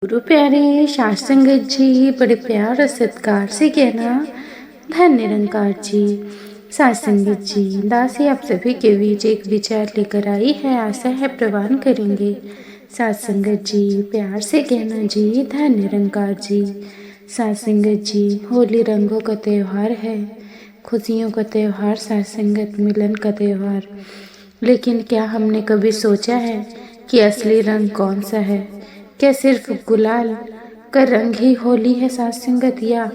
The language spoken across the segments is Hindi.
गुरु प्यारे साध संगत जी, बड़े प्यार और सत्कार से कहना धन निरंकार जी। साध संगत जी, दासी आप सभी के बीच एक विचार लेकर आई है, आशा है प्रवान करेंगे। साध संगत जी, प्यार से कहना जी, धन निरंकार जी। साध संगत जी, होली रंगों का त्यौहार है, खुशियों का त्यौहार, साध संगत मिलन का त्यौहार। लेकिन क्या हमने कभी सोचा है कि असली रंग कौन सा है? क्या सिर्फ गुलाल का रंग ही होली है साध संगत, या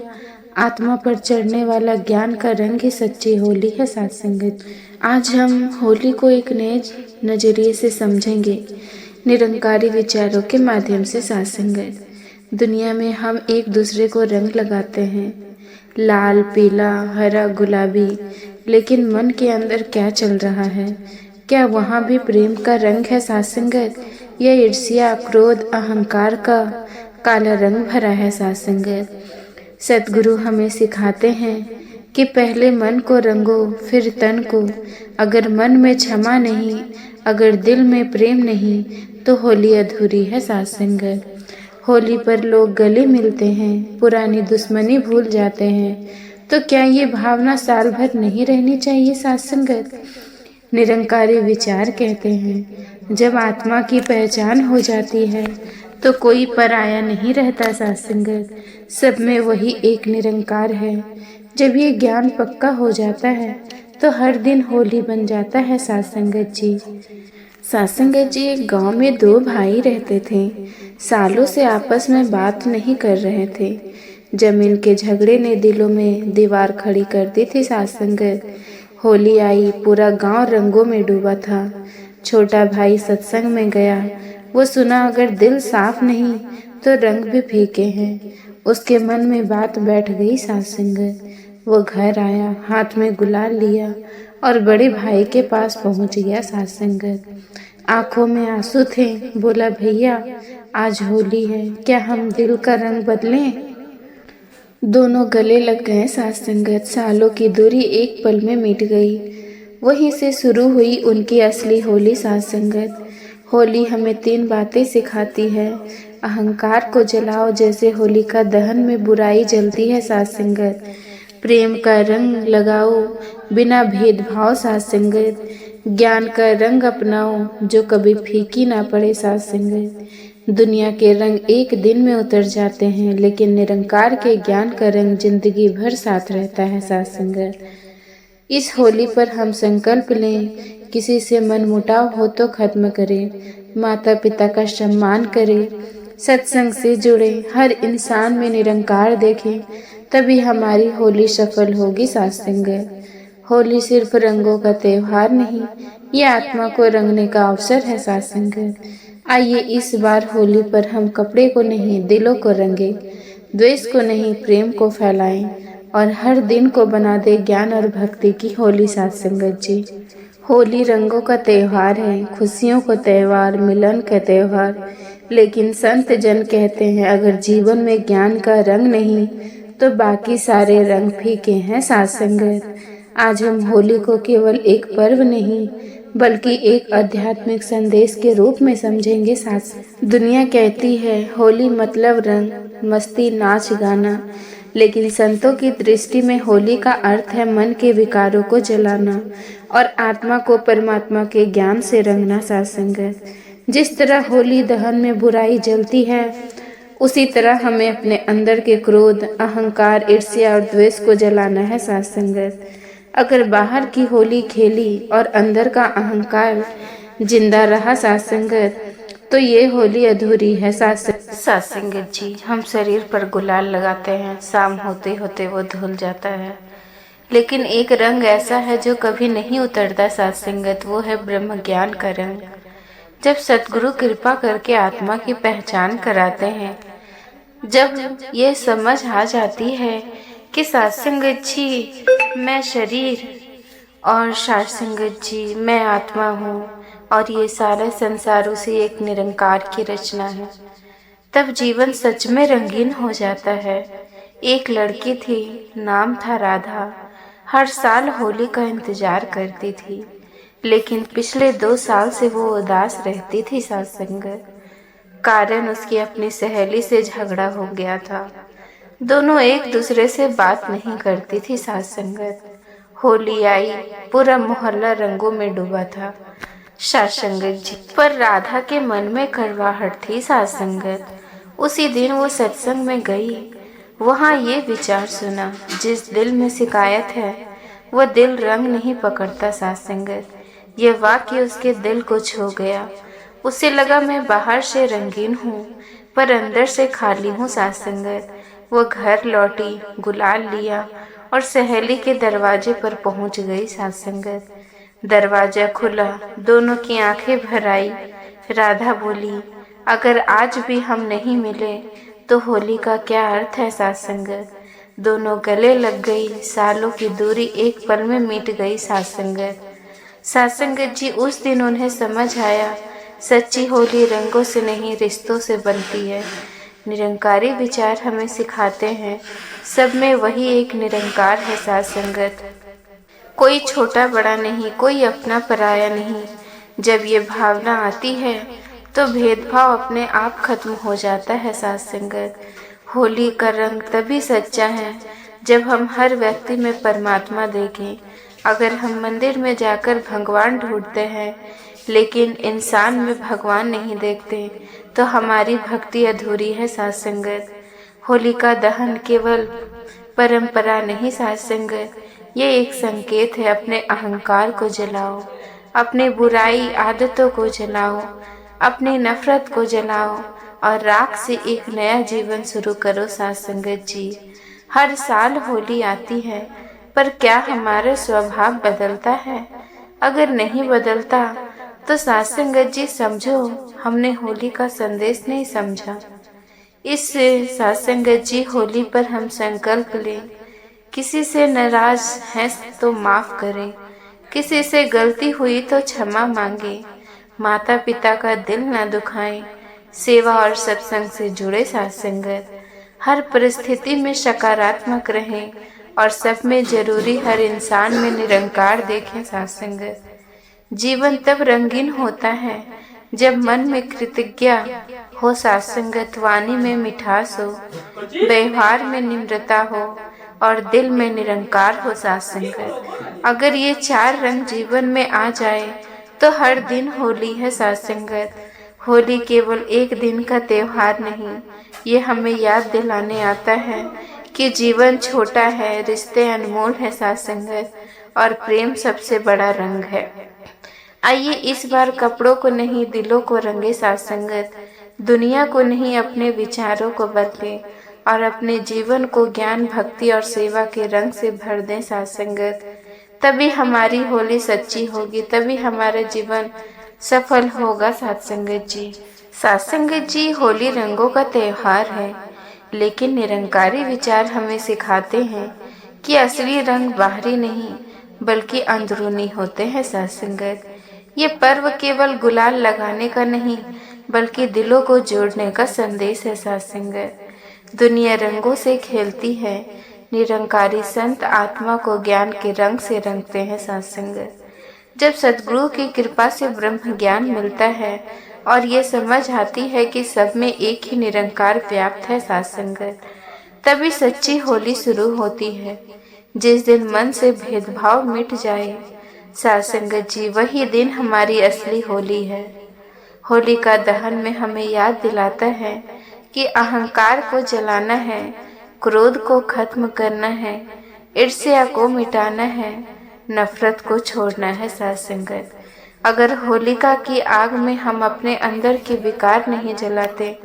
आत्मा पर चढ़ने वाला ज्ञान का रंग ही सच्ची होली है साध संगत? आज हम होली को एक नए नजरिए से समझेंगे, निरंकारी विचारों के माध्यम से साध संगत। दुनिया में हम एक दूसरे को रंग लगाते हैं, लाल, पीला, हरा, गुलाबी, लेकिन मन के अंदर क्या चल रहा है? क्या वहाँ भी प्रेम का रंग है साध संगत, या ईर्ष्या, क्रोध, अहंकार का काला रंग भरा है साध संगत? सतगुरु हमें सिखाते हैं कि पहले मन को रंगो फिर तन को। अगर मन में क्षमा नहीं, अगर दिल में प्रेम नहीं, तो होली अधूरी है साध संगत। होली पर लोग गले मिलते हैं, पुरानी दुश्मनी भूल जाते हैं, तो क्या ये भावना साल भर नहीं रहनी चाहिए साध संगत? निरंकारी विचार कहते हैं, जब आत्मा की पहचान हो जाती है तो कोई पराया नहीं रहता साध संगत, सब में वही एक निरंकार है। जब ये ज्ञान पक्का हो जाता है तो हर दिन होली बन जाता है साध संगत जी। साध संगत जी, एक गांव में दो भाई रहते थे, सालों से आपस में बात नहीं कर रहे थे। जमीन के झगड़े ने दिलों में दीवार खड़ी कर दी थी साध संगत। होली आई, पूरा गांव रंगों में डूबा था। छोटा भाई सत्संग में गया, वो सुना अगर दिल साफ नहीं तो रंग भी फीके हैं। उसके मन में बात बैठ गई साध संगत। वो घर आया, हाथ में गुलाल लिया और बड़े भाई के पास पहुंच गया साध संगत। आंखों में आंसू थे, बोला, भैया आज होली है, क्या हम दिल का रंग बदलें? दोनों गले लग गए साध संगत। सालों की दूरी एक पल में मिट गई। वहीं से शुरू हुई उनकी असली होली साध संगत। होली हमें 3 बातें सिखाती है। अहंकार को जलाओ जैसे होलिका दहन में बुराई जलती है साध संगत। प्रेम का रंग लगाओ बिना भेदभाव साध संगत। ज्ञान का रंग अपनाओ जो कभी फीकी ना पड़े साध संगत। दुनिया के रंग एक दिन में उतर जाते हैं, लेकिन निरंकार के ज्ञान का रंग जिंदगी भर साथ रहता है साध संगत। इस होली पर हम संकल्प लें, किसी से मनमुटाव हो तो खत्म करें, माता पिता का सम्मान करें, सत्संग से जुड़े, हर इंसान में निरंकार देखें, तभी हमारी होली सफल होगी साध संगत। होली सिर्फ रंगों का त्योहार नहीं, ये आत्मा को रंगने का अवसर है साध संगत। आइए इस बार होली पर हम कपड़े को नहीं दिलों को रंगे, द्वेष को नहीं प्रेम को फैलाएं, और हर दिन को बना दे ज्ञान और भक्ति की होली साध संगत जी। होली रंगों का त्यौहार है, खुशियों का त्यौहार, मिलन का त्यौहार, लेकिन संत जन कहते हैं अगर जीवन में ज्ञान का रंग नहीं तो बाकी सारे रंग फीके हैं साध संगत। आज हम होली को केवल एक पर्व नहीं बल्कि एक आध्यात्मिक संदेश के रूप में समझेंगे साथ। दुनिया कहती है होली मतलब रंग, मस्ती, नाच गाना, लेकिन संतों की दृष्टि में होली का अर्थ है मन के विकारों को जलाना और आत्मा को परमात्मा के ज्ञान से रंगना साध संगत। जिस तरह होली दहन में बुराई जलती है, उसी तरह हमें अपने अंदर के क्रोध, अहंकार, ईर्ष्या और द्वेष को जलाना है साध संगत। अगर बाहर की होली खेली और अंदर का अहंकार जिंदा रहा साध संगत, तो ये होली अधूरी है साध संगत जी। हम शरीर पर गुलाल लगाते हैं, शाम होते होते वो धुल जाता है, लेकिन एक रंग ऐसा है जो कभी नहीं उतरता साध संगत, वो है ब्रह्म ज्ञान का रंग। जब सतगुरु कृपा करके आत्मा की पहचान कराते हैं, जब ये समझ आ जाती है कि साध संगत जी मैं शरीर और साध संगत जी मैं आत्मा हूँ और ये सारा संसार उसी एक निरंकार की रचना है, तब जीवन सच में रंगीन हो जाता है। एक लड़की थी, नाम था राधा। हर साल होली का इंतजार करती थी, लेकिन पिछले 2 साल से वो उदास रहती थी साध संगत। कारण उसकी अपनी सहेली से झगड़ा हो गया था। दोनों एक दूसरे से बात नहीं करती थी। साथ संगत होली आई, पूरा मोहल्ला रंगों में डूबा था। साथ संगत जी, पर राधा के मन में कड़वाहट थी। साथ संगत उसी दिन वो सत्संग में गई, वहाँ ये विचार सुना, जिस दिल में शिकायत है वह दिल रंग नहीं पकड़ता। साथ संगत ये वाक्य उसके दिल को छू गया। उसे लगा मैं बाहर से रंगीन हूँ पर अंदर से खाली हूँ। साथ संगत वो घर लौटी, गुलाल लिया और सहेली के दरवाजे पर पहुँच गई। साथ संगत दरवाजा खुला, दोनों की आंखें भर आई। राधा बोली, अगर आज भी हम नहीं मिले तो होली का क्या अर्थ है। साथ संगत दोनों गले लग गई। सालों की दूरी एक पल में मिट गई। साथ संगत जी, उस दिन उन्हें समझ आया, सच्ची होली रंगों से नहीं रिश्तों से बनती है। निरंकारी विचार हमें सिखाते हैं, सब में वही एक निरंकार है। साथ संगत कोई छोटा बड़ा नहीं, कोई अपना पराया नहीं। जब ये भावना आती है तो भेदभाव अपने आप खत्म हो जाता है। साथ संगत होली का रंग तभी सच्चा है जब हम हर व्यक्ति में परमात्मा देखें। अगर हम मंदिर में जाकर भगवान ढूंढते हैं लेकिन इंसान में भगवान नहीं देखते तो हमारी भक्ति अधूरी है। साथ संगत होली का दहन केवल परंपरा नहीं। साथ संगत ये एक संकेत है, अपने अहंकार को जलाओ, अपने बुराई आदतों को जलाओ, अपनी नफरत को जलाओ और राख से एक नया जीवन शुरू करो। साथ संगत जी, हर साल होली आती है पर क्या हमारा स्वभाव बदलता है? अगर नहीं बदलता तो साथ संगत जी समझो हमने होली का संदेश नहीं समझा। इस साथ संगत जी होली पर हम संकल्प लें, किसी से नाराज हैं तो माफ करें, किसी से गलती हुई तो क्षमा मांगे, माता पिता का दिल न दुखाएं, सेवा और सत्संग से जुड़े। साथ संगत हर परिस्थिति में सकारात्मक रहें और सब में जरूरी हर इंसान में निरंकार देखें। साथ संगत जीवन तब रंगीन होता है जब मन में कृतज्ञता हो। साथ संगत वाणी में मिठास हो, व्यवहार में निम्रता हो और दिल में निरंकार हो। साथ संगत अगर ये चार रंग जीवन में आ जाए तो हर दिन होली है। साथ संगत होली केवल एक दिन का त्योहार नहीं, ये हमें याद दिलाने आता है कि जीवन छोटा है, रिश्ते अनमोल है। साथ संगत और प्रेम सबसे बड़ा रंग है। आइए इस बार कपड़ों को नहीं दिलों को रंगे। साथ संगत दुनिया को नहीं अपने विचारों को बदले और अपने जीवन को ज्ञान भक्ति और सेवा के रंग से भर दें। साथ संगत तभी हमारी होली सच्ची होगी, तभी हमारा जीवन सफल होगा। साथ संगत जी, साथ संगत जी, होली रंगों का त्योहार है लेकिन निरंकारी विचार हमें सिखाते हैं कि असली रंग बाहरी नहीं बल्कि अंदरूनी होते हैं। साथ संगत ये पर्व केवल गुलाल लगाने का नहीं बल्कि दिलों को जोड़ने का संदेश है। साथ संगत दुनिया रंगों से खेलती है, निरंकारी संत आत्मा को ज्ञान के रंग से रंगते हैं। साथ संगत जब सद्गुरु की कृपा से ब्रह्म ज्ञान मिलता है और ये समझ आती है कि सब में एक ही निरंकार व्याप्त है। साथ संगत तभी सच्ची होली शुरू होती है, जिस दिन मन से भेदभाव मिट जाए। साथ संगत जी, वही दिन हमारी असली होली है। होली का दहन में हमें याद दिलाता है कि अहंकार को जलाना है, क्रोध को खत्म करना है, ईर्ष्या को मिटाना है, नफरत को छोड़ना है। साथ संगत अगर होलिका की आग में हम अपने अंदर के विकार नहीं जलाते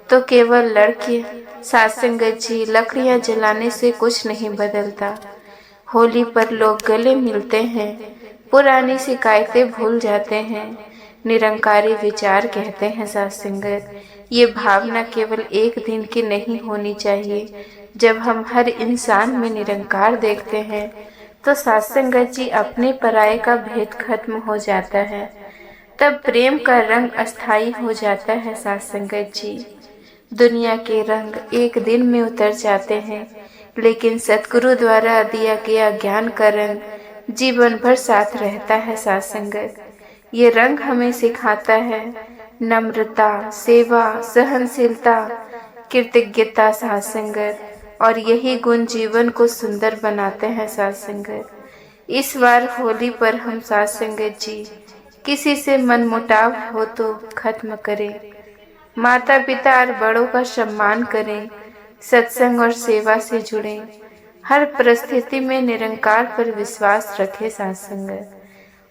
तो केवल लड़के। साथ संगत जी, लकड़ियां जलाने से कुछ नहीं बदलता। होली पर लोग गले मिलते हैं, पुरानी शिकायतें भूल जाते हैं, निरंकारी विचार कहते हैं। साथ संगत ये भावना केवल एक दिन की नहीं होनी चाहिए। जब हम हर इंसान में निरंकार देखते हैं तो साथ संगत जी अपने पराये का भेद खत्म हो जाता है, तब प्रेम का रंग अस्थायी हो जाता है। साथ संगत जी दुनिया के रंग एक दिन में उतर जाते हैं लेकिन सतगुरु द्वारा दिया गया ज्ञान का रंग जीवन भर साथ रहता है। साथ संगत ये रंग हमें सिखाता है नम्रता, सेवा, सहनशीलता, कृतज्ञता साथ संगत, और यही गुण जीवन को सुंदर बनाते हैं साथ संगत। इस बार होली पर हम साथ संगत जी किसी से मनमुटाव हो तो खत्म करें, माता पिता और बड़ों का सम्मान करें, सत्संग और सेवा से जुड़ें, हर परिस्थिति में निरंकार पर विश्वास रखें साथ संगत।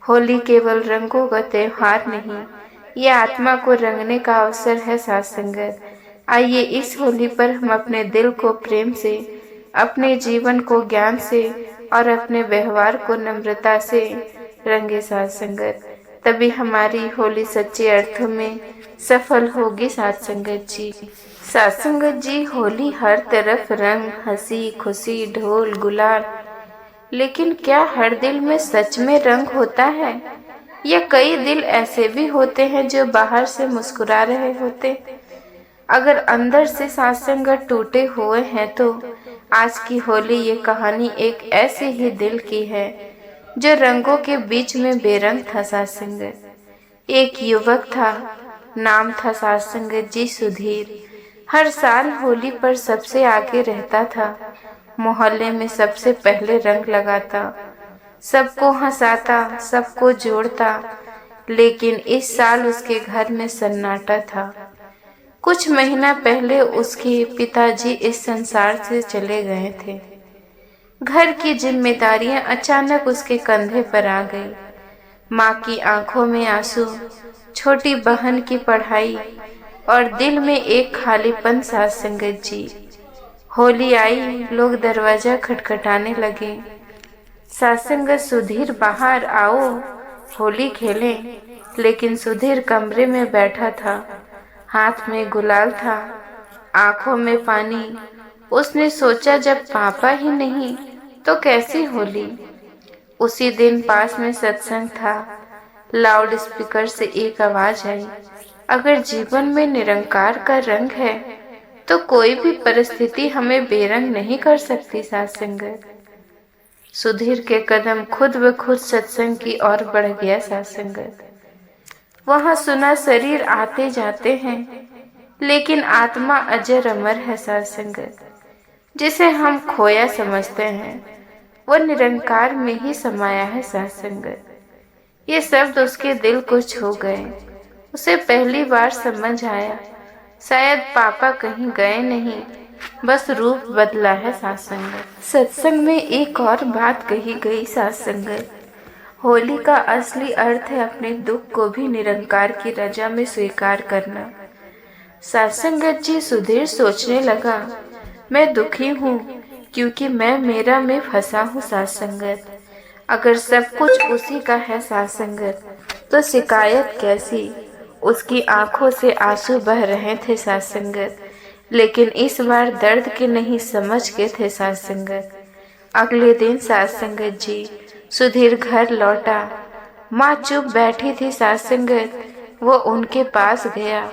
होली केवल रंगों का त्योहार नहीं, ये आत्मा को रंगने का अवसर है साथ संगत। आइए इस होली पर हम अपने दिल को प्रेम से, अपने जीवन को ज्ञान से और अपने व्यवहार को नम्रता से रंगे साथ संगत। तभी हमारी होली सच्चे अर्थों में सफल होगी साथ संगत जी। साथ संगत जी, होली हर तरफ रंग, हंसी खुशी, ढोल गुलाल, लेकिन क्या हर दिल में सच में रंग होता है? या कई दिल ऐसे भी होते हैं जो बाहर से मुस्कुरा रहे होते, अगर अंदर से साथ संगत टूटे हुए हैं तो आज की होली ये कहानी एक ऐसे ही दिल की है जो रंगों के बीच में बेरंग था साथ संगत। एक युवक था, नाम था साथ संगत जी सुधीर। हर साल होली पर सबसे आगे रहता था, मोहल्ले में सबसे पहले रंग लगाता, सबको हंसाता, सबको जोड़ता। लेकिन इस साल उसके घर में सन्नाटा था। कुछ महीना पहले उसके पिताजी इस संसार से चले गए थे। घर की जिम्मेदारियां अचानक उसके कंधे पर आ गई। माँ की आंखों में आंसू, छोटी बहन की पढ़ाई और दिल में एक खालीपन साथ संगत जी। होली आई, लोग दरवाजा खटखटाने लगे। साथ संगत, सुधीर बाहर आओ, होली खेलें। लेकिन सुधीर कमरे में बैठा था, हाथ में गुलाल था, आंखों में पानी। उसने सोचा जब पापा ही नहीं तो कैसी होली। उसी दिन पास में सत्संग था। लाउड स्पीकर से एक आवाज आई, अगर जीवन में निरंकार का रंग है तो कोई भी परिस्थिति हमें बेरंग नहीं कर सकती साथ संगत। सुधीर के कदम खुद ब खुद सत्संग की ओर बढ़ गया साथ संगत। वहां सुना, शरीर आते जाते हैं लेकिन आत्मा अजर अमर है साथ संगत। जिसे हम खोया समझते हैं वो निरंकार में ही समाया है साथ संगत। ये शब्द उसके दिल को छू गए। उसे पहली बार समझ आया, शायद पापा कहीं गए नहीं, बस रूप बदला है साथ संगत। सत्संग में एक और बात कही गई साथ संगत, होली का असली अर्थ है अपने दुख को भी निरंकार की रजा में स्वीकार करना। साथ संगत जी, सुधीर सोचने लगा, मैं दुखी हूँ क्योंकि मैं मेरा में फंसा हूँ साथ संगत। अगर सब कुछ उसी का है साथ संगत तो शिकायत कैसी। उसकी आंखों से आंसू बह रहे थे साथ संगत, लेकिन इस बार दर्द के नहीं समझ के थे साथ संगत। अगले दिन साथ संगत जी, सुधीर घर लौटा। माँ चुप बैठी थी साथ संगत। वो उनके पास गया,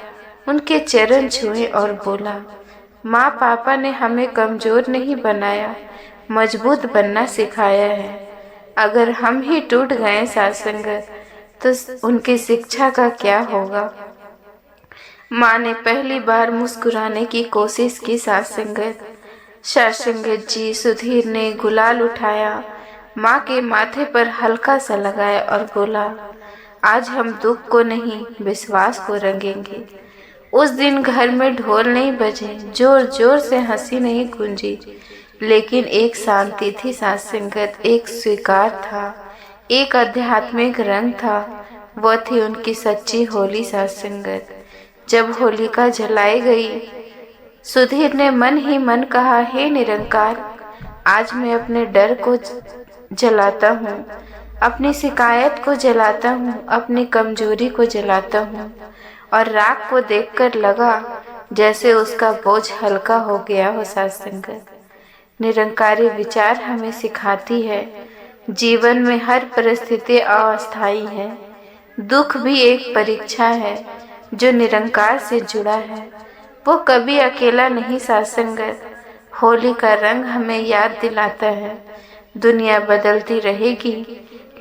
उनके चरण छुए और बोला, माँ, पापा ने हमें कमजोर नहीं बनाया, मजबूत बनना सिखाया है। अगर हम ही टूट गए साथ संगत तो उनकी शिक्षा का क्या होगा। माँ ने पहली बार मुस्कुराने की कोशिश की साथ संगत। साथ संगत जी, सुधीर ने गुलाल उठाया, माँ के माथे पर हल्का सा लगाया और बोला, आज हम दुख को नहीं विश्वास को रंगेंगे। उस दिन घर में ढोल नहीं बजे, जोर जोर से हंसी नहीं गूंजी, लेकिन एक शांति थी साथ संगत, एक स्वीकार था, एक आध्यात्मिक रंग था। वह थी उनकी सच्ची होली साथ संगत। जब होलिका जलाई गई, सुधीर ने मन ही मन कहा, हे निरंकार, आज मैं अपने डर को जलाता हूँ, अपनी शिकायत को जलाता हूँ, अपनी कमजोरी को जलाता हूँ। और राख को देखकर लगा जैसे उसका बोझ हल्का हो गया हो साथ संगत। निरंकारी विचार हमें सिखाती है, जीवन में हर परिस्थिति अस्थायी है। दुख भी एक परीक्षा है। जो निरंकार से जुड़ा है वो कभी अकेला नहीं साथ संगत। होली का रंग हमें याद दिलाता है, दुनिया बदलती रहेगी,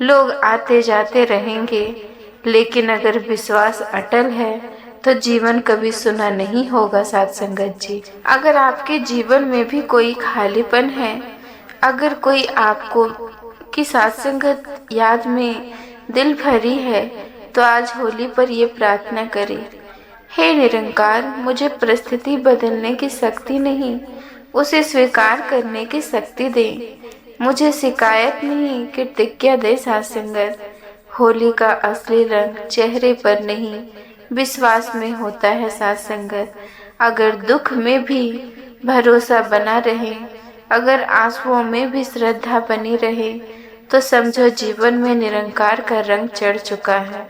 लोग आते जाते रहेंगे, लेकिन अगर विश्वास अटल है तो जीवन कभी सुना नहीं होगा साथ संगत जी। अगर आपके जीवन में भी कोई खालीपन है, अगर कोई आपको की साथ संगत याद में दिल भरी है, तो आज होली पर ये प्रार्थना करें, हे निरंकार, मुझे परिस्थिति बदलने की शक्ति नहीं, उसे स्वीकार करने की शक्ति दे। मुझे शिकायत नहीं, कृतज्ञता दे साथ संगत। होली का असली रंग चेहरे पर नहीं, विश्वास में होता है साथ संगत। अगर दुख में भी भरोसा बना रहे, अगर आंसुओं में भी श्रद्धा बनी रहे, तो समझो जीवन में निरंकार का रंग चढ़ चुका है।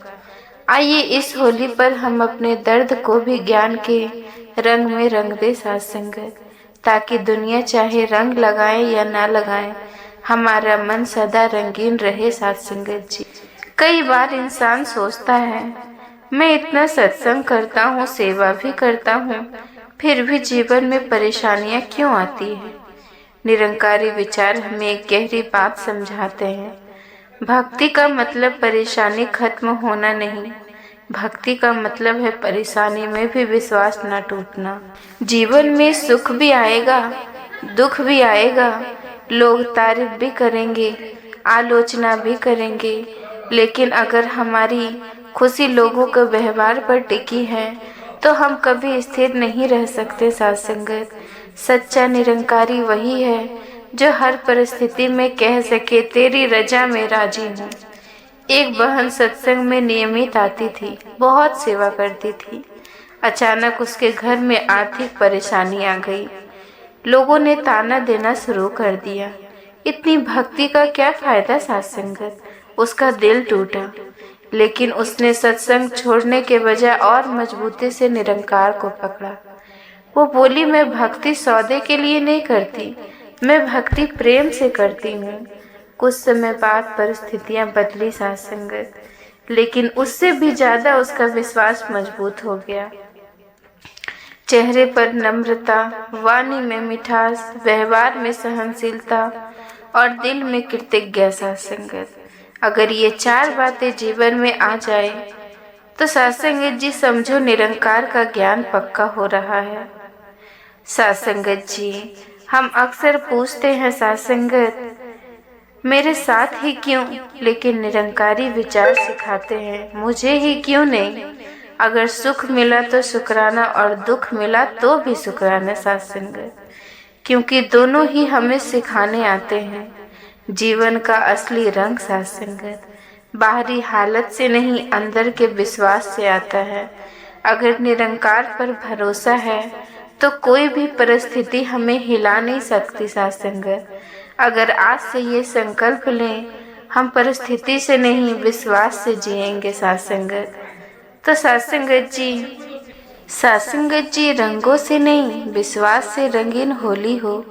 आइए इस होली पर हम अपने दर्द को भी ज्ञान के रंग में रंग दे साथ संगत, ताकि दुनिया चाहे रंग लगाए या ना लगाए, हमारा मन सदा रंगीन रहे साथ संगत जी। कई बार इंसान सोचता है, मैं इतना सत्संग करता हूँ, सेवा भी करता हूँ, फिर भी जीवन में परेशानियाँ क्यों आती है। निरंकारी विचार हमें एक गहरी बात समझाते हैं, भक्ति का मतलब परेशानी खत्म होना नहीं, भक्ति का मतलब है परेशानी में भी विश्वास न टूटना। जीवन में सुख भी आएगा, दुख भी आएगा, लोग तारीफ भी करेंगे, आलोचना भी करेंगे, लेकिन अगर हमारी खुशी लोगों के व्यवहार पर टिकी है, तो हम कभी स्थिर नहीं रह सकते साथ संगत। सच्चा निरंकारी वही है जो हर परिस्थिति में कह सके, तेरी रजा में राजी हूँ। एक बहन सत्संग में नियमित आती थी, बहुत सेवा करती थी। अचानक उसके घर में आर्थिक परेशानी आ गई। लोगों ने ताना देना शुरू कर दिया, इतनी भक्ति का क्या फायदा साथ संगत। उसका दिल टूटा, लेकिन उसने सत्संग छोड़ने के बजाय और मजबूती से निरंकार को पकड़ा। वो बोली, मैं भक्ति सौदे के लिए नहीं करती, मैं भक्ति प्रेम से करती हूँ। कुछ समय बाद परिस्थितियाँ बदली साथ संगत, लेकिन उससे भी ज्यादा उसका विश्वास मजबूत हो गया। चेहरे पर नम्रता, वाणी में मिठास, व्यवहार में सहनशीलता और दिल में कृतज्ञता साथ संगत। अगर ये 4 बातें जीवन में आ जाए, तो साथ संगत जी समझो निरंकार का ज्ञान पक्का हो रहा है। साथ संगत जी, हम अक्सर पूछते हैं साथ संगत, मेरे साथ ही क्यों, लेकिन निरंकारी विचार सिखाते हैं, मुझे ही क्यों नहीं। अगर सुख मिला तो शुक्राना और दुख मिला तो भी शुक्राना साथ संगत, क्योंकि दोनों ही हमें सिखाने आते हैं जीवन का असली रंग साथ संगत। बाहरी हालत से नहीं, अंदर के विश्वास से आता है। अगर निरंकार पर भरोसा है, तो कोई भी परिस्थिति हमें हिला नहीं सकती साथ संगत। अगर आज से ये संकल्प लें, हम परिस्थिति से नहीं, विश्वास से जिएंगे साथ संगत। तो साथ संगत जी रंगों से नहीं, विश्वास से रंगीन होली हो।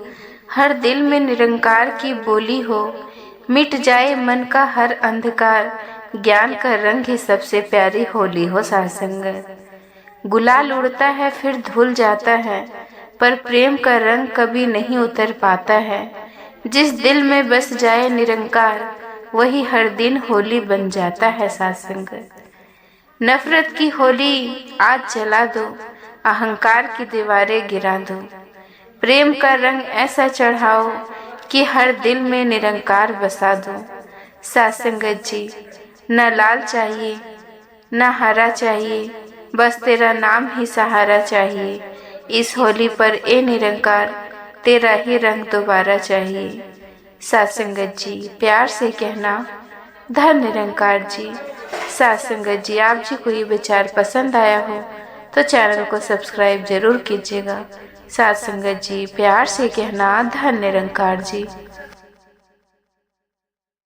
हर दिल में निरंकार की बोली हो, मिट जाए मन का हर अंधकार, ज्ञान का रंग ही सबसे प्यारी होली हो साथ संगत। गुलाल उड़ता है फिर धुल जाता है, पर प्रेम का रंग कभी नहीं उतर पाता है। जिस दिल में बस जाए निरंकार, वही हर दिन होली बन जाता है साथ संगत। नफरत की होली आज जला दो, अहंकार की दीवारें गिरा दो। प्रेम का रंग ऐसा चढ़ाओ कि हर दिल में निरंकार बसा दो। साथ संगत जी, न लाल चाहिए न हरा चाहिए, बस तेरा नाम ही सहारा चाहिए। इस होली पर ए निरंकार, तेरा ही रंग दोबारा चाहिए। साथ संगत जी, प्यार से कहना, धन निरंकार जी। साथ संगत जी, आप जी को ये विचार पसंद आया हो तो चैनल को सब्सक्राइब जरूर कीजिएगा। साथ संगत जी, प्यार से कहना, धन निरंकार जी।